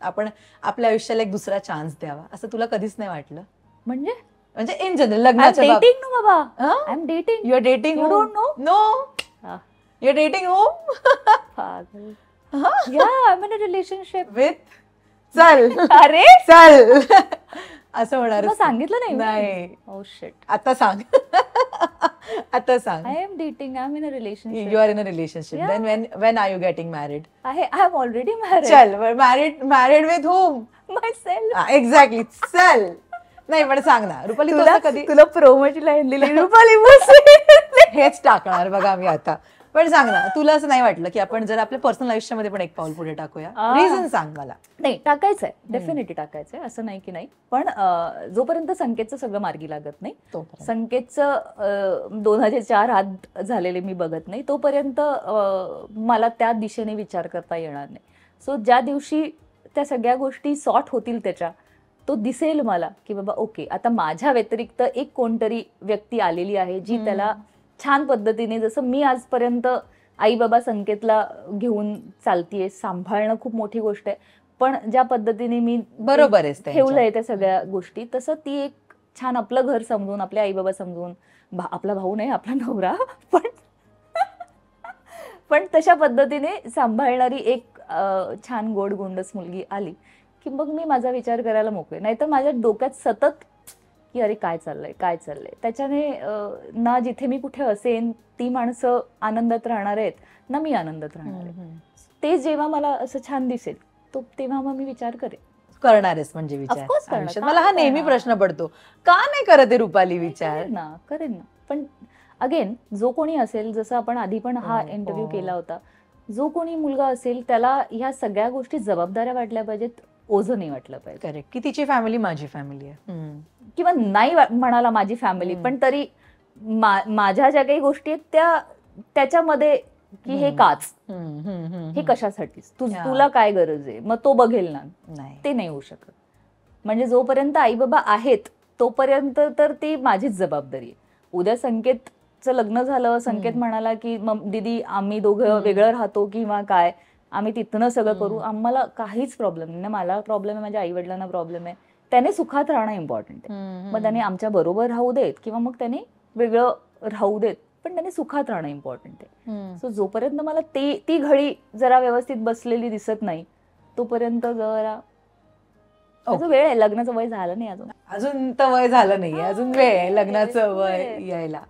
आपण आपल्या आयुष्याला एक दुसरा चान्स द्यावा, असं तुला कधीच नाही वाटलं? म्हणजे म्हणजे इन जनरल लग्नाच्या डेटिंग नो बाबा, I am dating. You are dating, You don't know? No you are dating होम पागल. Yeah, I'm in a relationship. With चल अरे चल असं होणार तुला सांगितलं नाही मी? नाही. Oh shit. आता सांग आता सांग. I am dating. I'm in a relationship. You are in a relationship. Yeah. Then when are you getting married? I'm already married. चल married with whom? Myself. Exactly चल. नाही पण सांग ना रुपाली, तू असं कधी तुला प्रोमोची लाईन दिली रुपाली बस. हेच टाकणार बघा मी आता. पण सांग ना, तुला असं नाही वाटलं की आपण जर आपल्या पर्सनल आयुष्यामध्ये पण एक पाऊल पुढे टाकूया? रिझन सांग मला. नाही टाकायचंय, डेफिनेटली टाकायचंय, असं नाही की नाही. पण जोपर्यंत संकेतचं सगळं मार्गी लागत नाही, तोपर्यंत. संकेतचं 2004 हात झालेले मी बघत नाही, तोपर्यंत मला त्या दिशेने विचार करता येणार नाही. सो ज्या दिवशी त्या सगळ्या गोष्टी सॉर्ट होतील त्याच्या, तो दिसेल मला की बाबा ओके, आता माझ्या व्यतिरिक्त एक कोणतरी व्यक्ती आलेली आहे जी त्याला छान पद्धतीने, जसं मी आजपर्यंत आई बाबा संकेतला घेऊन चालतीये, सांभाळणं खूप मोठी गोष्ट आहे, पण ज्या पद्धतीने मी बरोबर आहे ठेवलंय त्या सगळ्या गोष्टी, तसं ती एक छान आपलं घर समजून, आपले आई बाबा समजून, आपला भाऊ नाही आपला नवरा, पण तशा पद्धतीने सांभाळणारी एक छान गोड गोंडस मुलगी आली की मग मी माझा विचार करायला मोकळे. नाहीतर माझ्या डोक्यात सतत की अरे काय चाललंय काय चाललंय, त्याच्याने ना जिथे मी कुठे असेन ती माणसं आनंदात राहणार आहेत ना मी आनंदात राहणार आहे. ते जेव्हा मला असं छान दिसेल तेव्हा मग मी विचार करेन. करणारेस म्हणजे Of विचार course करणार. आयुष्यात? मला हा नेहमी प्रश्न पडतो, का नाही करत आहे रुपाली विचार? करेन ना. पण अगेन जो कोणी असेल, जसं आपण आधी पण हा इंटरव्ह्यू केला होता, जो कोणी मुलगा असेल त्याला ह्या सगळ्या गोष्टी जबाबदाऱ्या वाटल्या पाहिजेत, ओझं नाही वाटलं पाहिजे. करेक्ट. की तिची फॅमिली माझी फॅमिली आहे, किंवा नाही म्हणाला माझी फॅमिली, पण तरी माझ्या ज्या काही गोष्टी आहेत त्याच्यामध्ये की हे काच, हे कशासाठी, तुला काय गरज आहे, मग तो बघेल ना. ते नाही होऊ शकत. म्हणजे जोपर्यंत आई बाबा आहेत तोपर्यंत तर ती माझीच जबाबदारी आहे. उद्या संकेतचं लग्न झालं, संकेत म्हणाला की मग दीदी आम्ही दोघं वेगळं राहतो किंवा काय, आम्ही तिथनं सगळं करू, आम्हाला काहीच प्रॉब्लेम नाही ना. मला प्रॉब्लेम आहे, माझ्या आई वडिलांना प्रॉब्लेम आहे, त्याने सुखात राहणं इम्पॉर्टंट आहे. मग त्याने आमच्या बरोबर राहू देत किंवा मग त्याने वेगळं राहू देत, पण त्याने सुखात राहणं इम्पॉर्टंट आहे. सो जोपर्यंत मला ती घडी जरा व्यवस्थित बसलेली दिसत नाही तोपर्यंत जरा वेळ आहे. लग्नाचं वय झालं नाही अजून तर वय झालं नाही, अजून वेळ आहे लग्नाचं वय यायला.